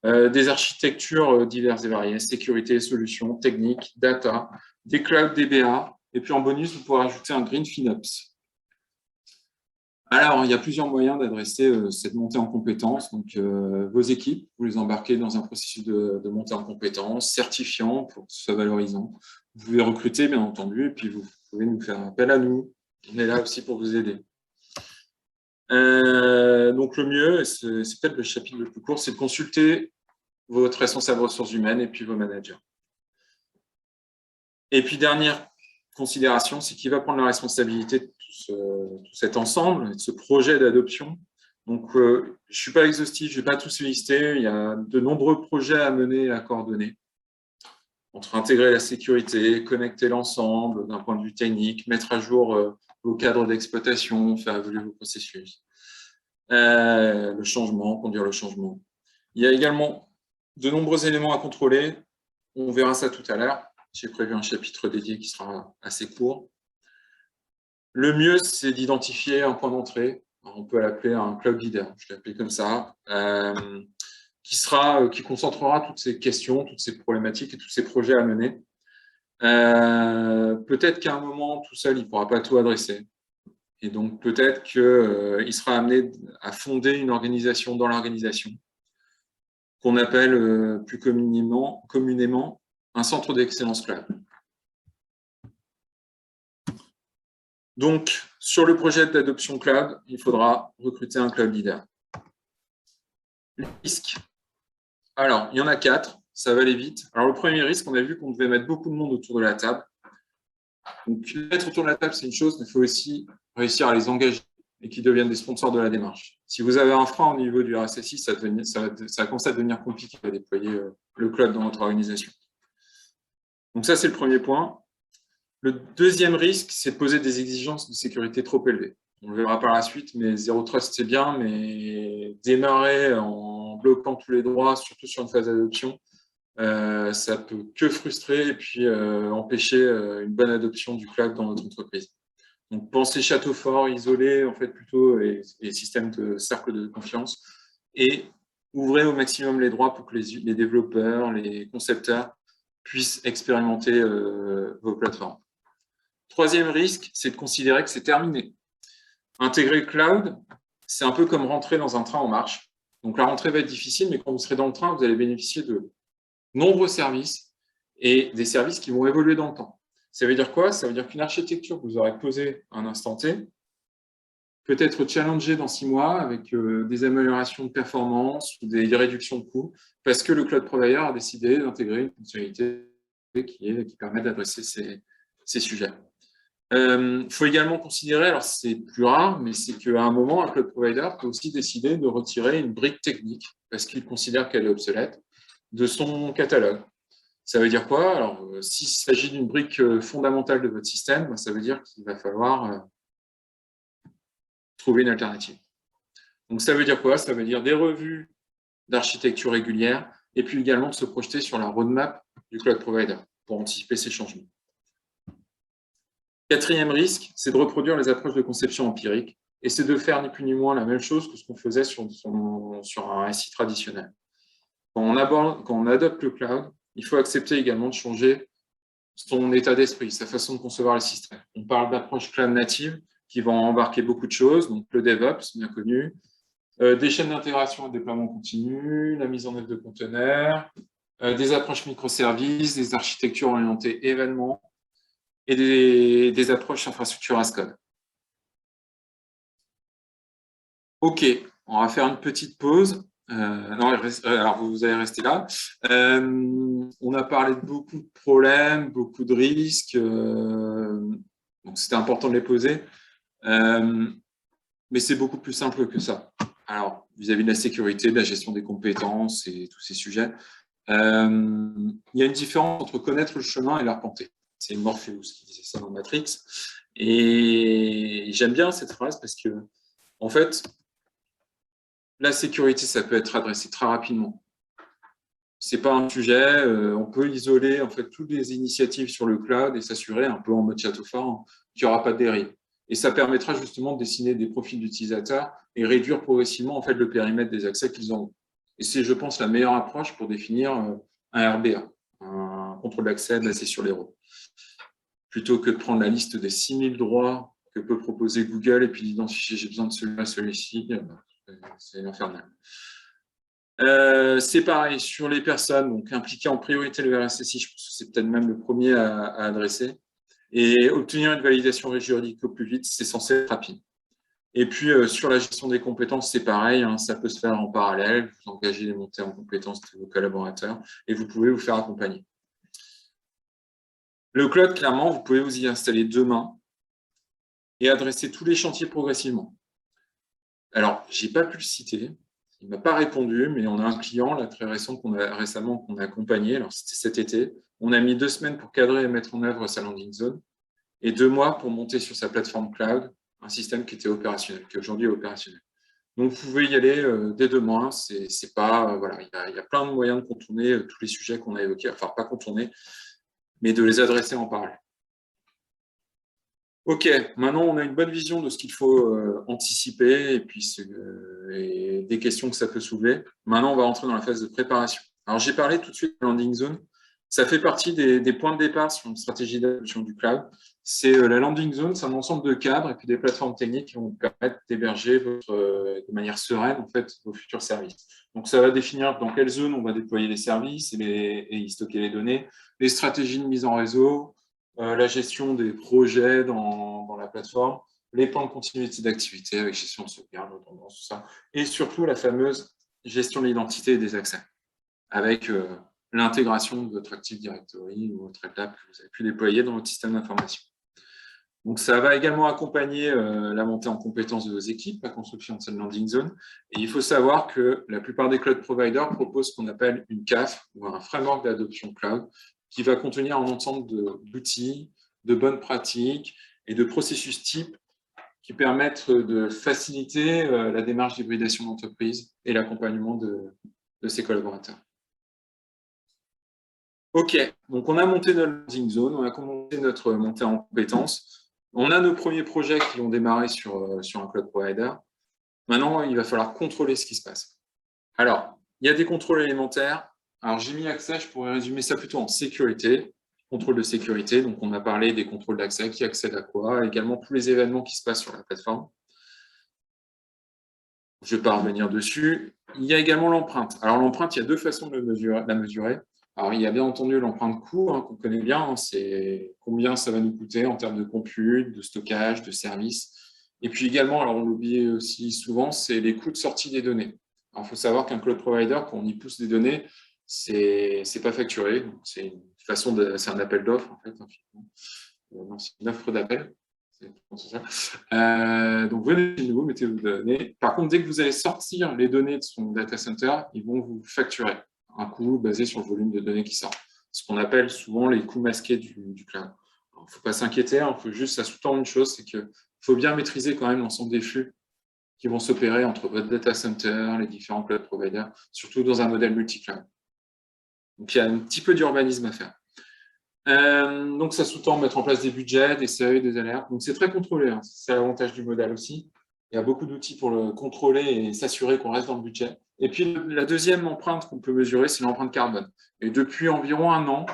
Des architectures diverses et variées, sécurité, solutions, techniques, data, des cloud DBA, et puis en bonus, vous pourrez ajouter un Green FinOps. Alors, il y a plusieurs moyens d'adresser cette montée en compétences. Donc, vos équipes, vous les embarquez dans un processus de montée en compétences, certifiant pour que ce soit valorisant. Vous pouvez recruter, bien entendu, et puis vous pouvez nous faire appel à nous. On est là aussi pour vous aider. Donc, le mieux, c'est peut-être le chapitre le plus court, c'est de consulter votre responsable ressources humaines et puis vos managers. Et puis, dernière considération, c'est qui va prendre la responsabilité de tout cet ensemble, de ce projet d'adoption. Donc, je ne suis pas exhaustif, je ne vais pas tous lister. Il y a de nombreux projets à mener et à coordonner. Entre intégrer la sécurité, connecter l'ensemble d'un point de vue technique, mettre à jour vos cadres d'exploitation, faire évoluer vos processus. Le changement, conduire le changement. Il y a également de nombreux éléments à contrôler. On verra ça tout à l'heure. J'ai prévu un chapitre dédié qui sera assez court. Le mieux, c'est d'identifier un point d'entrée. On peut l'appeler un cloud leader, je l'ai appelé comme ça, qui concentrera toutes ces questions, toutes ces problématiques et tous ces projets à mener. Peut-être qu'à un moment, tout seul, il ne pourra pas tout adresser. Et donc, peut-être qu'il sera amené à fonder une organisation dans l'organisation, qu'on appelle plus communément un centre d'excellence cloud. Donc, sur le projet d'adoption cloud, il faudra recruter un cloud leader. Les risques. Alors, il y en a 4, ça va aller vite. Alors, le premier risque, on a vu qu'on devait mettre beaucoup de monde autour de la table. Donc, mettre autour de la table, c'est une chose, mais il faut aussi réussir à les engager et qu'ils deviennent des sponsors de la démarche. Si vous avez un frein au niveau du RSSI, ça commence à devenir compliqué à déployer le cloud dans votre organisation. Donc, ça, c'est le premier point. Le deuxième risque, c'est de poser des exigences de sécurité trop élevées. On le verra par la suite, mais Zero Trust, c'est bien, mais démarrer en bloquant tous les droits, surtout sur une phase d'adoption, ça peut que frustrer et puis empêcher une bonne adoption du cloud dans notre entreprise. Donc, pensez château fort, isolé, en fait, plutôt, et système de cercle de confiance, et ouvrez au maximum les droits pour que les développeurs, les concepteurs puissent expérimenter vos plateformes. Troisième risque, c'est de considérer que c'est terminé. Intégrer le cloud, c'est un peu comme rentrer dans un train en marche. Donc, la rentrée va être difficile, mais quand vous serez dans le train, vous allez bénéficier de nombreux services et des services qui vont évoluer dans le temps. Ça veut dire quoi? Ça veut dire qu'une architecture que vous aurez posée à un instant T peut être challengée dans 6 mois avec des améliorations de performance ou des réductions de coûts parce que le cloud provider a décidé d'intégrer une fonctionnalité qui permet d'adresser ces sujets. Il faut également considérer, alors c'est plus rare, mais c'est qu'à un moment, un cloud provider peut aussi décider de retirer une brique technique parce qu'il considère qu'elle est obsolète de son catalogue. Ça veut dire quoi? Alors, s'il s'agit d'une brique fondamentale de votre système, ça veut dire qu'il va falloir trouver une alternative. Donc, ça veut dire quoi? Ça veut dire des revues d'architecture régulières et puis également de se projeter sur la roadmap du cloud provider pour anticiper ces changements. Quatrième risque, c'est de reproduire les approches de conception empirique et c'est de faire ni plus ni moins la même chose que ce qu'on faisait sur un SI traditionnel. Quand on adopte le cloud, il faut accepter également de changer son état d'esprit, sa façon de concevoir le système. On parle d'approche cloud native qui vont embarquer beaucoup de choses, donc le DevOps, bien connu, des chaînes d'intégration et de déploiement continu, la mise en œuvre de conteneurs, des approches microservices, des architectures orientées événements, et des approches infrastructure as code. OK, on va faire une petite pause. Alors, vous allez rester là. On a parlé de beaucoup de problèmes, beaucoup de risques. Donc, c'était important de les poser. Mais c'est beaucoup plus simple que ça. Alors, vis-à-vis de la sécurité, de la gestion des compétences et tous ces sujets, Il y a une différence entre connaître le chemin et l'arpenter. C'est Morpheus qui disait ça dans Matrix. Et j'aime bien cette phrase parce que, en fait, la sécurité, ça peut être adressé très rapidement. C'est pas un sujet, on peut isoler en fait toutes les initiatives sur le cloud et s'assurer, un peu en mode château fort, qu'il n'y aura pas de dérive. Et ça permettra justement de dessiner des profils d'utilisateurs et réduire progressivement en fait le périmètre des accès qu'ils ont. Et c'est, je pense, la meilleure approche pour définir un RBA, un contrôle d'accès basé sur les rôles. Plutôt que de prendre la liste des 6000 droits que peut proposer Google et puis d'identifier j'ai besoin de celui-là, celui-ci, c'est infernal. C'est pareil sur les personnes donc impliquées en priorité le RSSI, je pense que c'est peut-être même le premier à adresser. Et obtenir une validation juridique au plus vite, c'est censé être rapide. Et puis sur la gestion des compétences, c'est pareil, hein, ça peut se faire en parallèle, vous engagez les montées en compétences de vos collaborateurs et vous pouvez vous faire accompagner. Le cloud, clairement, vous pouvez vous y installer demain et adresser tous les chantiers progressivement. Alors, je n'ai pas pu le citer, il ne m'a pas répondu, mais on a un client là, très récent qu'on a accompagné, alors c'était cet été. On a mis 2 semaines pour cadrer et mettre en œuvre sa landing zone et 2 mois pour monter sur sa plateforme cloud un système qui était opérationnel, qui aujourd'hui est opérationnel. Donc, vous pouvez y aller dès demain. C'est pas, voilà, il y a plein de moyens de contourner tous les sujets qu'on a évoqués, enfin pas contourner, mais de les adresser en parallèle. Ok, maintenant on a une bonne vision de ce qu'il faut anticiper et puis et des questions que ça peut soulever. Maintenant, on va rentrer dans la phase de préparation. Alors, j'ai parlé tout de suite de landing zone. Ça fait partie des points de départ sur une stratégie d'adoption du cloud. C'est la landing zone, c'est un ensemble de cadres et puis des plateformes techniques qui vont vous permettre d'héberger de manière sereine en fait vos futurs services. Donc, ça va définir dans quelle zone on va déployer les services et y stocker les données, les stratégies de mise en réseau, la gestion des projets dans la plateforme, les plans de continuité d'activité avec gestion de sauvegarde, redondance, tout ça, et surtout la fameuse gestion de l'identité et des accès, avec l'intégration de votre Active Directory ou votre LDAP que vous avez pu déployer dans votre système d'information. Donc, ça va également accompagner la montée en compétences de vos équipes, la construction de cette landing zone. Et il faut savoir que la plupart des cloud providers proposent ce qu'on appelle une CAF, ou un framework d'adoption cloud, qui va contenir un ensemble d'outils, de bonnes pratiques et de processus types qui permettent de faciliter la démarche d'hybridation d'entreprise et l'accompagnement de ses collaborateurs. OK, donc on a monté notre landing zone, on a commencé notre montée en compétences. On a nos premiers projets qui ont démarré sur un cloud provider. Maintenant, il va falloir contrôler ce qui se passe. Alors, il y a des contrôles élémentaires. Alors, j'ai mis accès, je pourrais résumer ça plutôt en sécurité, contrôle de sécurité. Donc, on a parlé des contrôles d'accès, qui accède à quoi, également tous les événements qui se passent sur la plateforme. Je ne vais pas revenir dessus. Il y a également l'empreinte. Alors, l'empreinte, il y a deux façons de la mesurer. Alors, il y a bien entendu l'empreinte coût, qu'on connaît bien. C'est combien ça va nous coûter en termes de compute, de stockage, de service. Et puis également, alors on l'oublie aussi souvent, c'est les coûts de sortie des données. Il faut savoir qu'un cloud provider, quand on y pousse des données, c'est pas facturé. C'est une façon c'est un appel d'offres en fait. C'est une offre d'appel. Donc venez chez nous, mettez vos données. Par contre, dès que vous allez sortir les données de son data center, ils vont vous facturer un coût basé sur le volume de données qui sort. Ce qu'on appelle souvent les coûts masqués du cloud. Il ne faut pas s'inquiéter, ça sous-tend une chose, c'est qu'il faut bien maîtriser quand même l'ensemble des flux qui vont s'opérer entre votre data center, les différents cloud providers, surtout dans un modèle multi-cloud. Donc il y a un petit peu d'urbanisme à faire. Donc ça sous-tend mettre en place des budgets, des seuils, des alertes. Donc c'est très contrôlé, hein. C'est l'avantage du modèle aussi. Il y a beaucoup d'outils pour le contrôler et s'assurer qu'on reste dans le budget. Et puis la deuxième empreinte qu'on peut mesurer, c'est l'empreinte carbone. Et depuis environ 1 an,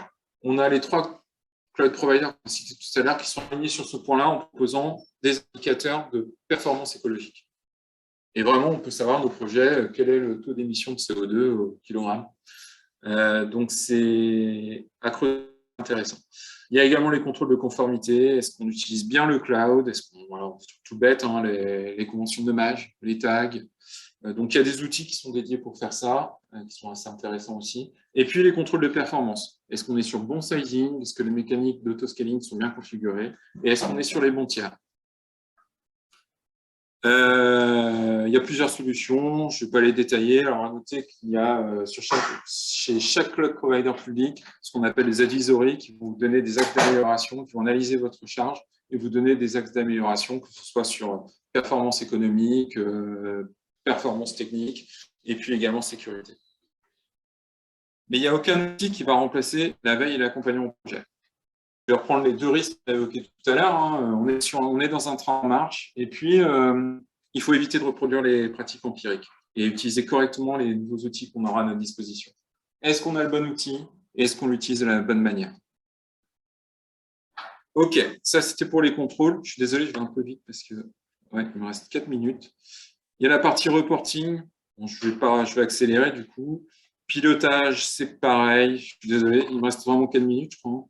on a les 3 cloud providers qu'on citait tout à l'heure qui sont alignés sur ce point-là en proposant des indicateurs de performance écologique. Et vraiment, on peut savoir nos projets, quel est le taux d'émission de CO2 au kilogramme. Donc c'est intéressant. Il y a également les contrôles de conformité. Est-ce qu'on utilise bien le cloud? Est-ce qu'on, voilà, tout bête, hein, les conventions de dommage, les tags. Donc, il y a des outils qui sont dédiés pour faire ça, qui sont assez intéressants aussi. Et puis, les contrôles de performance. Est-ce qu'on est sur bon sizing? Est-ce que les mécaniques d'auto-scaling sont bien configurées? Et est-ce qu'on est sur les bons tiers? Il y a plusieurs solutions, je ne vais pas les détailler. Alors, à noter qu'il y a chez chaque cloud provider public ce qu'on appelle les advisories qui vont vous donner des axes d'amélioration, qui vont analyser votre charge et vous donner des axes d'amélioration, que ce soit sur performance économique, performance technique et puis également sécurité. Mais il n'y a aucun outil qui va remplacer la veille et l'accompagnement projet. Je vais reprendre les deux risques qu'on a évoqués tout à l'heure. On est dans un train en marche et puis il faut éviter de reproduire les pratiques empiriques et utiliser correctement les nouveaux outils qu'on aura à notre disposition. Est-ce qu'on a le bon outil et est-ce qu'on l'utilise de la bonne manière? Ok, ça c'était pour les contrôles. Je suis désolé, je vais un peu vite parce que il me reste 4 minutes. Il y a la partie reporting. Bon, je vais accélérer du coup. Pilotage, c'est pareil. Je suis désolé, il me reste vraiment 4 minutes, je crois.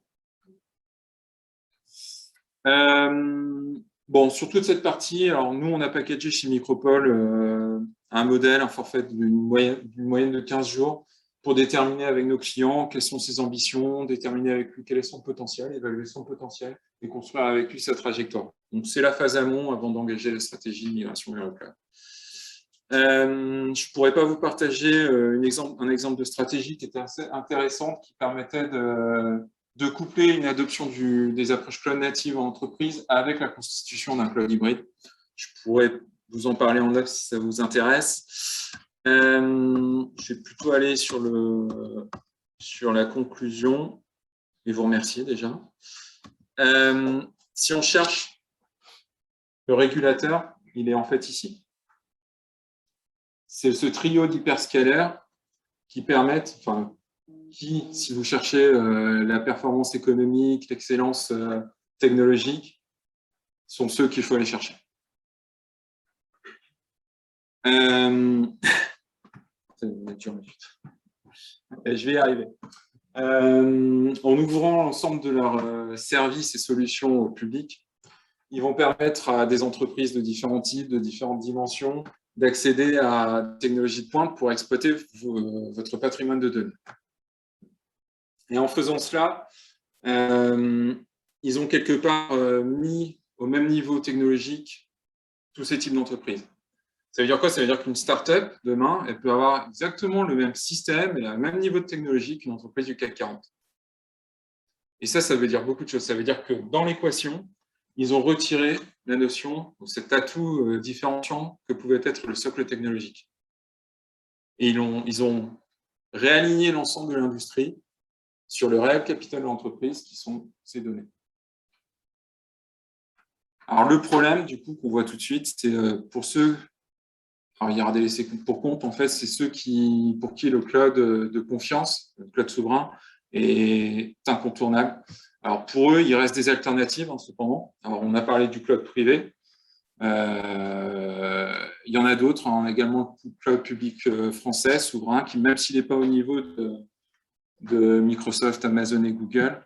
Bon, sur toute cette partie, alors nous, on a packagé chez Micropole un modèle, un forfait d'une moyenne de 15 jours pour déterminer avec nos clients quelles sont ses ambitions, déterminer avec lui quel est son potentiel, évaluer son potentiel et construire avec lui sa trajectoire. Donc, c'est la phase amont avant d'engager la stratégie de migration vers le cloud. Je ne pourrais pas vous partager un exemple de stratégie qui était assez intéressante, qui permettait de coupler une adoption des approches cloud natives en entreprise avec la constitution d'un cloud hybride. Je pourrais vous en parler en live si ça vous intéresse. Je vais plutôt aller sur la conclusion et vous remercier déjà. Si on cherche le régulateur, il est en fait ici. C'est ce trio d'hyperscalaires qui permettent, si vous cherchez la performance économique, l'excellence technologique, sont ceux qu'il faut aller chercher. Je vais y arriver. En ouvrant l'ensemble de leurs services et solutions au public, ils vont permettre à des entreprises de différents types, de différentes dimensions, d'accéder à des technologies de pointe pour exploiter votre patrimoine de données. Et en faisant cela, ils ont quelque part mis au même niveau technologique tous ces types d'entreprises. Ça veut dire quoi? Ça veut dire qu'une start-up, demain, elle peut avoir exactement le même système et le même niveau de technologie qu'une entreprise du CAC 40. Et ça veut dire beaucoup de choses. Ça veut dire que dans l'équation, ils ont retiré la notion, cet atout différenciant que pouvait être le socle technologique. Et ils ont réaligné l'ensemble de l'industrie sur le réel capital de l'entreprise qui sont ces données. Alors le problème, du coup, qu'on voit tout de suite, c'est pour ceux, alors il y aura des laissés pour compte, en fait, c'est ceux pour qui le cloud de confiance, le cloud souverain, est incontournable. Alors pour eux, il reste des alternatives, cependant. Alors on a parlé du cloud privé. Il y en a d'autres, également le cloud public français, souverain, qui, même s'il n'est pas au niveau de Microsoft, Amazon et Google,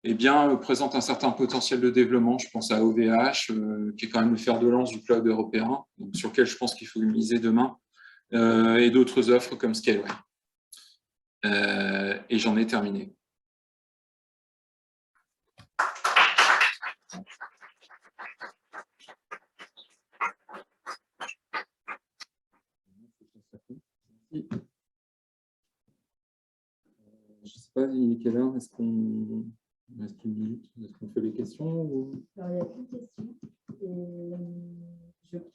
eh bien, présente un certain potentiel de développement. Je pense à OVH, qui est quand même le fer de lance du cloud européen, donc sur lequel je pense qu'il faut miser demain, et d'autres offres comme Scaleway. Et j'en ai terminé. Je ne sais pas, il est quelle heure? Est-ce qu'on reste une minute? Est-ce qu'on fait les questions ou... Alors, il n'y a plus de questions.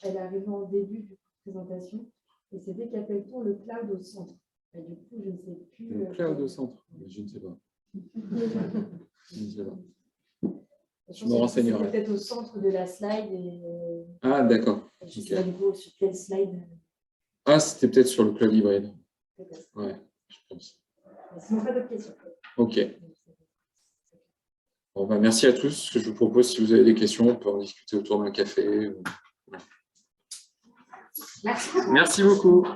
Elle arrive en début de présentation. Et c'était qu'appelle-t-on le cloud au centre? Et du coup, je ne sais plus. Le cloud au centre? Je ne sais pas. Je ne sais pas. Je me renseignerai. C'est peut-être au centre de la slide. Ah, d'accord. Je ne sais pas du coup sur quelle slide. Ah, c'était peut-être sur le cloud hybride. Ouais, je pense. Sinon, pas d'autres questions. Ok. Bon, merci à tous. Ce que je vous propose, si vous avez des questions, on peut en discuter autour d'un café. Merci. Merci beaucoup.